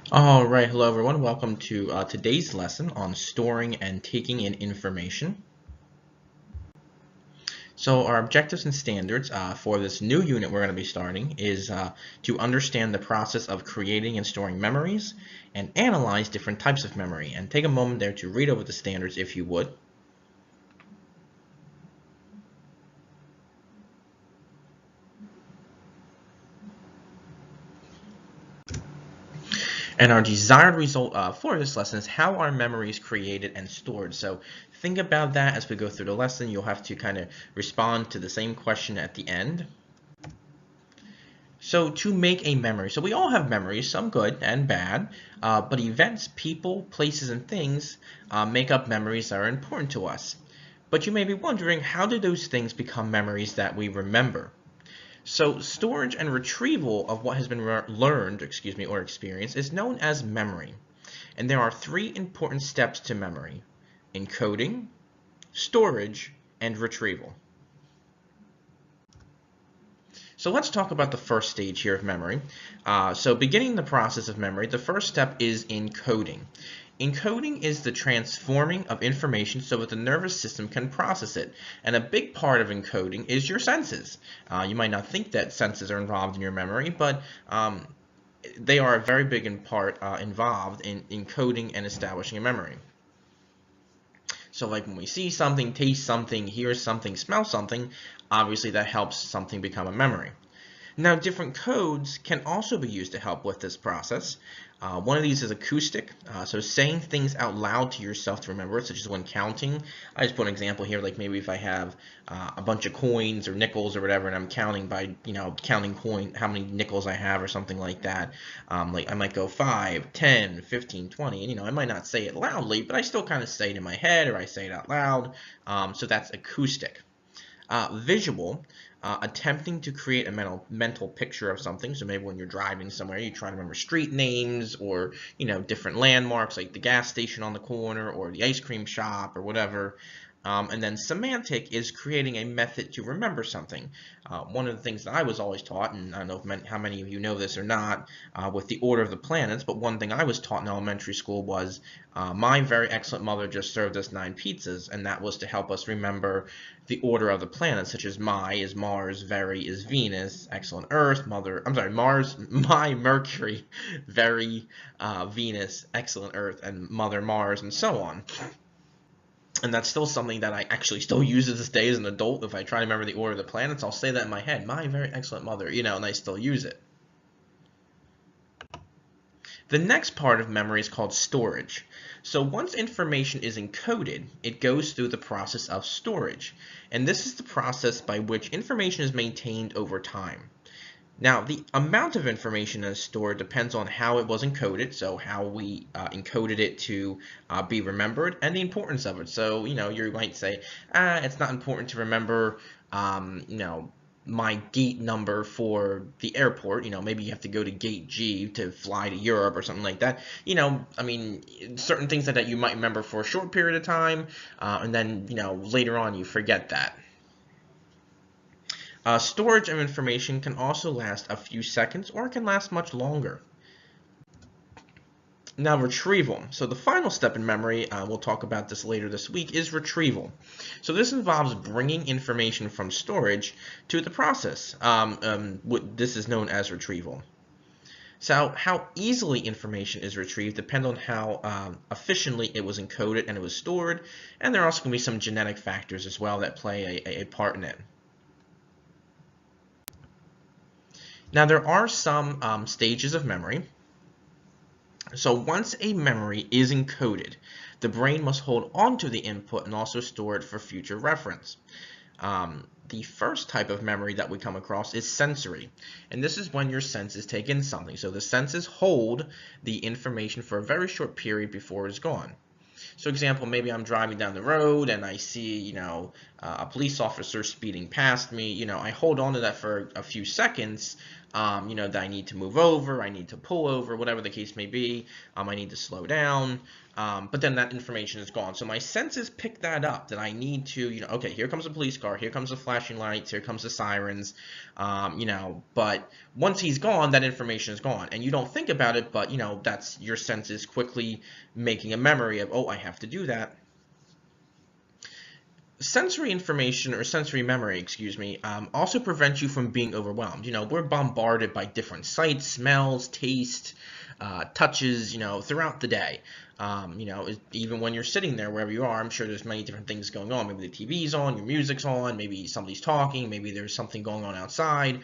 All right, hello everyone. Welcome to today's lesson on storing and taking in information. So our objectives and standards for this new unit we're going to be starting is to understand the process of creating and storing memories and analyze different types of memory. And take a moment there to read over the standards if you would. And our desired result for this lesson is how our memory is created and stored. So think about that as we go through the lesson. You'll have to kind of respond to the same question at the end. So to make a memory, so we all have memories, some good and bad, but events, people, places, and things make up memories that are important to us. But you may be wondering, how do those things become memories that we remember? So storage and retrieval of what has been learned, or experienced is known as memory. And there are three important steps to memory: encoding, storage, and retrieval. So let's talk about the first stage here of memory. So beginning the process of memory, the first step is encoding. Encoding is the transforming of information so that the nervous system can process it. And a big part of encoding is your senses. You might not think that senses are involved in your memory, but they are very big in part involved in encoding and establishing a memory. So like when we see something, taste something, hear something, smell something, obviously that helps something become a memory. Now, different codes can also be used to help with this process. One of these is acoustic, so saying things out loud to yourself to remember it, such as when counting. I just put an example here, like maybe if I have a bunch of coins or nickels or whatever, and I'm counting by, counting how many nickels I have or something like that. Like I might go 5, 10, 15, 20, and I might not say it loudly, but I still kind of say it in my head or I say it out loud. So that's acoustic. Visual, attempting to create a mental picture of something. So maybe when you're driving somewhere, you try to remember street names or different landmarks like the gas station on the corner or the ice cream shop or whatever. And then semantic is creating a method to remember something. One of the things that I was always taught, and I don't know how many of you know this or not, with the order of the planets, but one thing I was taught in elementary school was my very excellent mother just served us 9 pizzas, and that was to help us remember the order of the planets, such as my is Mars, very is Venus, excellent Earth, Mars, my Mercury, very Venus, excellent Earth, and mother Mars, and so on. And that's still something that I actually still use to this day as an adult. If I try to remember the order of the planets, I'll say that in my head, my very excellent mother, and I still use it. The next part of memory is called storage. So once information is encoded, it goes through the process of storage. And this is the process by which information is maintained over time. Now, the amount of information that is stored depends on how it was encoded, so how we encoded it to be remembered, and the importance of it. So, you might say, it's not important to remember, my gate number for the airport. Maybe you have to go to gate G to fly to Europe or something like that. I mean, certain things that you might remember for a short period of time, and then, later on you forget that. Storage of information can also last a few seconds or it can last much longer. Now, retrieval. So the final step in memory, we'll talk about this later this week, is retrieval. So this involves bringing information from storage to the process. This is known as retrieval. So how easily information is retrieved depends on how efficiently it was encoded and it was stored, and there are also going to be some genetic factors as well that play a part in it. Now, there are some stages of memory. So once a memory is encoded, the brain must hold on to the input and also store it for future reference. The first type of memory that we come across is sensory, and this is when your senses take in something. So the senses hold the information for a very short period before it's gone. So example, maybe I'm driving down the road and I see, a police officer speeding past me. I hold on to that for a few seconds, that I need to move over, I need to pull over, whatever the case may be. I need to slow down. But then that information is gone. So my senses pick that up, that I need to, okay, here comes a police car, here comes the flashing lights, here comes the sirens, but once he's gone, that information is gone. And you don't think about it, but, that's your senses quickly making a memory of, oh, I have to do that. Sensory information, or sensory memory, excuse me, also prevents you from being overwhelmed. We're bombarded by different sights, smells, taste, touches, throughout the day. Even when you're sitting there, wherever you are, I'm sure there's many different things going on. Maybe the TV's on, your music's on, maybe somebody's talking, maybe there's something going on outside.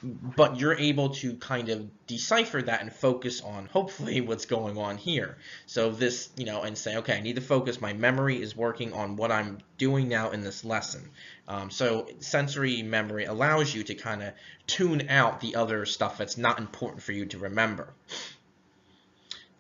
But you're able to kind of decipher that and focus on, hopefully, what's going on here. So this, and say, okay, I need to focus. My memory is working on what I'm doing now in this lesson. So sensory memory allows you to kind of tune out the other stuff that's not important for you to remember.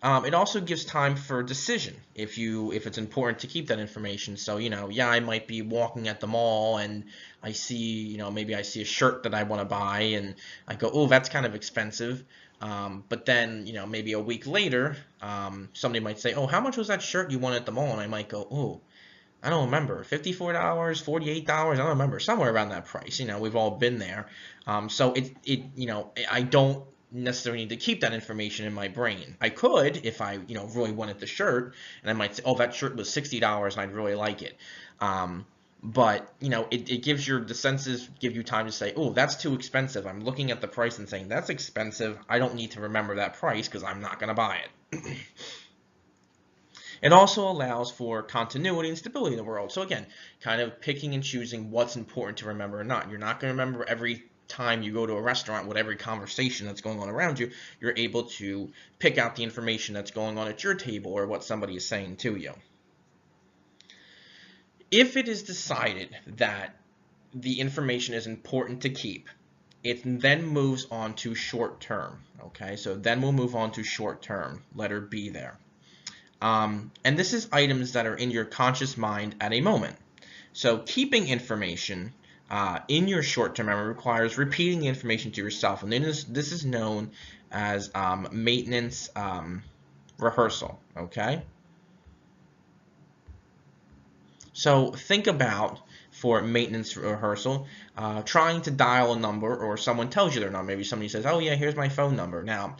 It also gives time for decision if it's important to keep that information. So, yeah, I might be walking at the mall and I see, maybe I see a shirt that I want to buy and I go, oh, that's kind of expensive. But then, maybe a week later, somebody might say, oh, how much was that shirt you wanted at the mall? And I might go, oh, I don't remember, $54, $48, I don't remember, somewhere around that price. We've all been there. So I don't necessarily need to keep that information in my brain. I could if I, really wanted the shirt, and I might say, oh, that shirt was $60 and I'd really like it. But, it gives the senses give you time to say, oh, that's too expensive. I'm looking at the price and saying, that's expensive. I don't need to remember that price because I'm not going to buy it. It also allows for continuity and stability in the world. So again, kind of picking and choosing what's important to remember or not. You're not going to remember every time you go to a restaurant with every conversation that's going on around you. You're able to pick out the information that's going on at your table or what somebody is saying to you. If it is decided that the information is important to keep, it then moves on to short term. Okay, so then we'll move on to short term, letter B there. And this is items that are in your conscious mind at a moment. So keeping information in your short-term memory requires repeating the information to yourself. And then this is known as maintenance rehearsal. Okay? So think about, for maintenance rehearsal, trying to dial a number, or someone tells you their number. Maybe somebody says, oh yeah, here's my phone number. Now,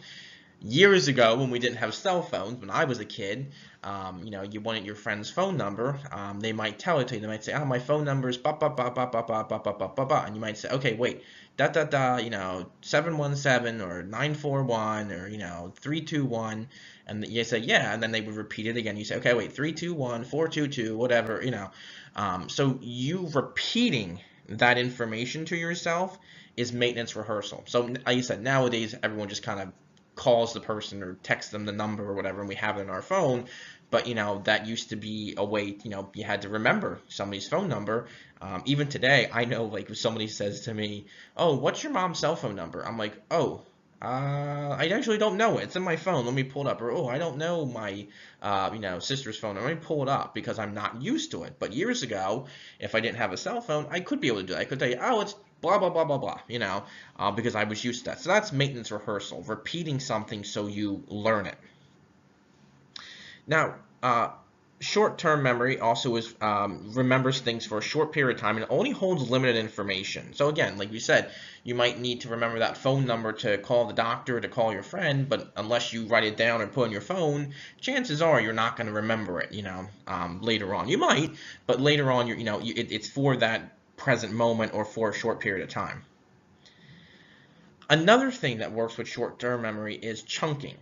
years ago, when we didn't have cell phones, when I was a kid, you wanted your friend's phone number. They might tell it to you. They might say, "Oh, my phone number is ba ba ba ba ba ba ba ba ba ba ba," and you might say, "Okay, wait, 717 or 941 or 321," and you say, "Yeah," and then they would repeat it again. You say, "Okay, wait, 321 422, whatever," So you repeating that information to yourself is maintenance rehearsal. So like you said, nowadays everyone just kind of calls the person or texts them the number or whatever, and we have it in our phone. But that used to be a way, you had to remember somebody's phone number. Even today, I know, like, if somebody says to me, "Oh, what's your mom's cell phone number?" I'm like, "Oh, I actually don't know it. It's in my phone. Let me pull it up." Or, "Oh, I don't know my, sister's phone. Let me pull it up," because I'm not used to it. But years ago, if I didn't have a cell phone, I could be able to do it. I could tell you, "Oh, it's blah, blah, blah, blah, blah," because I was used to that. So that's maintenance rehearsal, repeating something so you learn it. Now, short-term memory also remembers things for a short period of time and only holds limited information. So again, like we said, you might need to remember that phone number to call the doctor, to call your friend, but unless you write it down or put it in your phone, chances are you're not going to remember it, later on. You might, but later on, it's for that present moment or for a short period of time. Another thing that works with short-term memory is chunking.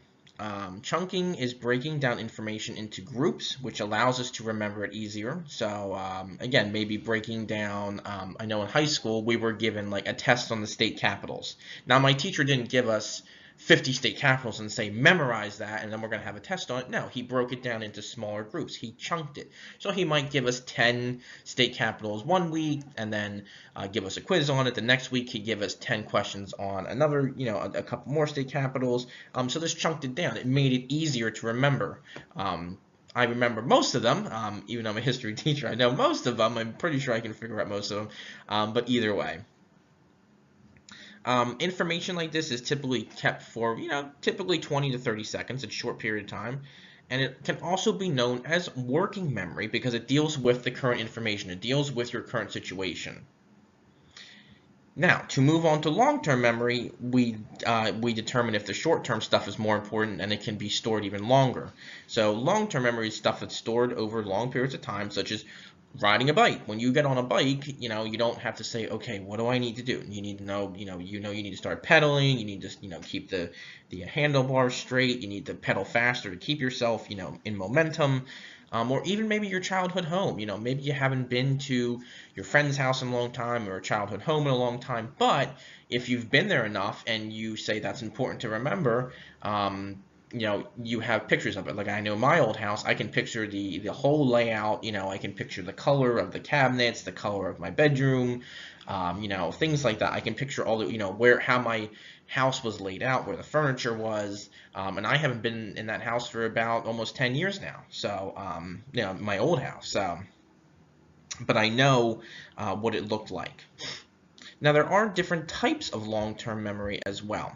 Chunking is breaking down information into groups, which allows us to remember it easier. So again, maybe breaking down, I know in high school we were given like a test on the state capitals. Now my teacher didn't give us 50 state capitals and say memorize that and then we're going to have a test on it. No, he broke it down into smaller groups. He chunked it. So he might give us 10 state capitals one week and then give us a quiz on it. The next week he'd give us 10 questions on another, a couple more state capitals. So this chunked it down. It made it easier to remember. I remember most of them, even though I'm a history teacher, I know most of them. I'm pretty sure I can figure out most of them, but either way. Information like this is typically kept for, typically 20 to 30 seconds, a short period of time. And it can also be known as working memory because it deals with the current information. It deals with your current situation. Now, to move on to long-term memory, we determine if the short-term stuff is more important and it can be stored even longer. So long-term memory is stuff that's stored over long periods of time, such as riding a bike. When you get on a bike, you don't have to say, okay, what do I need to do? You need to know, you need to start pedaling. You need to, keep the handlebars straight. You need to pedal faster to keep yourself, in momentum. Or even maybe your childhood home. Maybe you haven't been to your friend's house in a long time or a childhood home in a long time, but if you've been there enough and you say that's important to remember, you have pictures of it. Like I know my old house, I can picture the whole layout. I can picture the color of the cabinets, the color of my bedroom, things like that. I can picture all the, how my house was laid out, where the furniture was, and I haven't been in that house for about almost 10 years now. So, my old house. But I know what it looked like. Now, there are different types of long-term memory as well.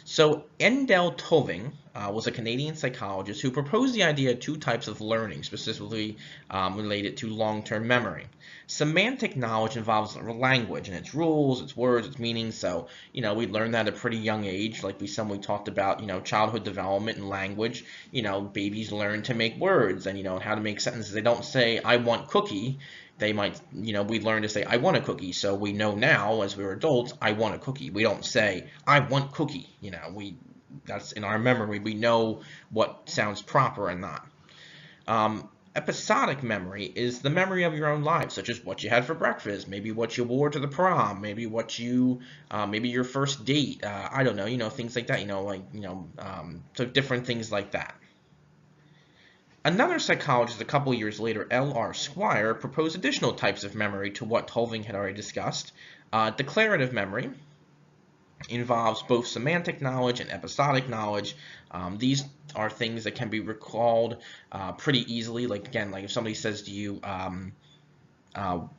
So Endel Toving was a Canadian psychologist who proposed the idea of two types of learning, specifically related to long-term memory. Semantic knowledge involves language and its rules, its words, its meanings. So, we learn that at a pretty young age. Like we talked about, childhood development and language. Babies learn to make words and, how to make sentences. They don't say, I want cookie. They might, we learn to say, I want a cookie. So we know now, as we're adults, I want a cookie. We don't say, I want cookie. That's in our memory. We know what sounds proper and not. Episodic memory is the memory of your own life, such as what you had for breakfast, maybe what you wore to the prom, maybe maybe your first date. I don't know, things like that. So different things like that. Another psychologist a couple years later, L.R. Squire, proposed additional types of memory to what Toving had already discussed. Declarative memory involves both semantic knowledge and episodic knowledge. These are things that can be recalled pretty easily. Like if somebody says to you,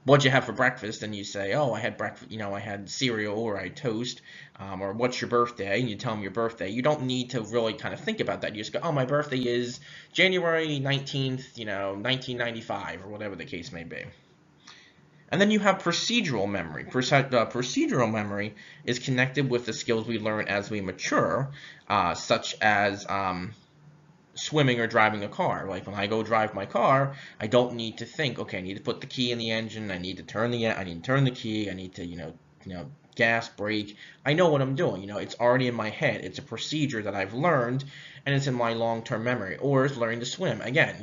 what'd you have for breakfast? And you say, oh, I had breakfast, I had cereal or I had toast, or what's your birthday? And you tell them your birthday. You don't need to really kind of think about that. You just go, oh, my birthday is January 19th, 1995, or whatever the case may be. And then you have procedural memory. Procedural memory is connected with the skills we learn as we mature, such as swimming or driving a car. Like when I go drive my car, I don't need to think, okay, I need to put the key in the engine, I need to turn the key, I need to, gas, brake. I know what I'm doing, it's already in my head. It's a procedure that I've learned and it's in my long-term memory. Or it's learning to swim. Again,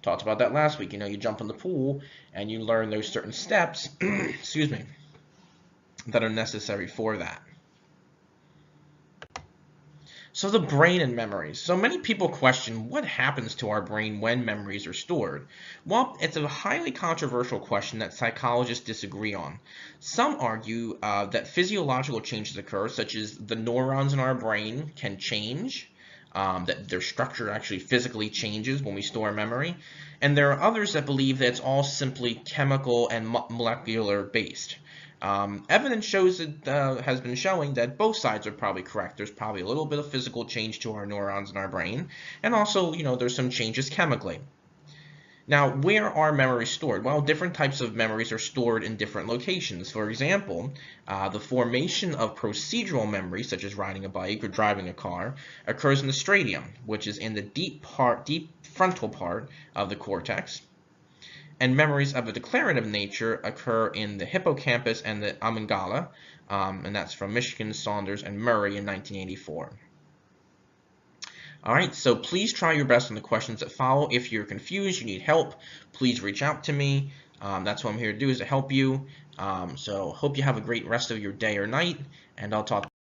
talked about that last week. You jump in the pool and you learn those certain steps, excuse me, that are necessary for that. So the brain and memories. So many people question what happens to our brain when memories are stored. Well, it's a highly controversial question that psychologists disagree on. Some argue that physiological changes occur, such as the neurons in our brain can change, that their structure actually physically changes when we store memory. And there are others that believe that it's all simply chemical and molecular based. Evidence shows has been showing that both sides are probably correct. There's probably a little bit of physical change to our neurons in our brain, and also, there's some changes chemically. Now, where are memories stored? Well, different types of memories are stored in different locations. For example, the formation of procedural memory, such as riding a bike or driving a car, occurs in the striatum, which is in the deep frontal part of the cortex. And memories of a declarative nature occur in the hippocampus and the amygdala, and that's from Michigan, Saunders, and Murray in 1984. All right, so please try your best on the questions that follow. If you're confused, you need help, please reach out to me. That's what I'm here to do, is to help you. So hope you have a great rest of your day or night, and I'll talk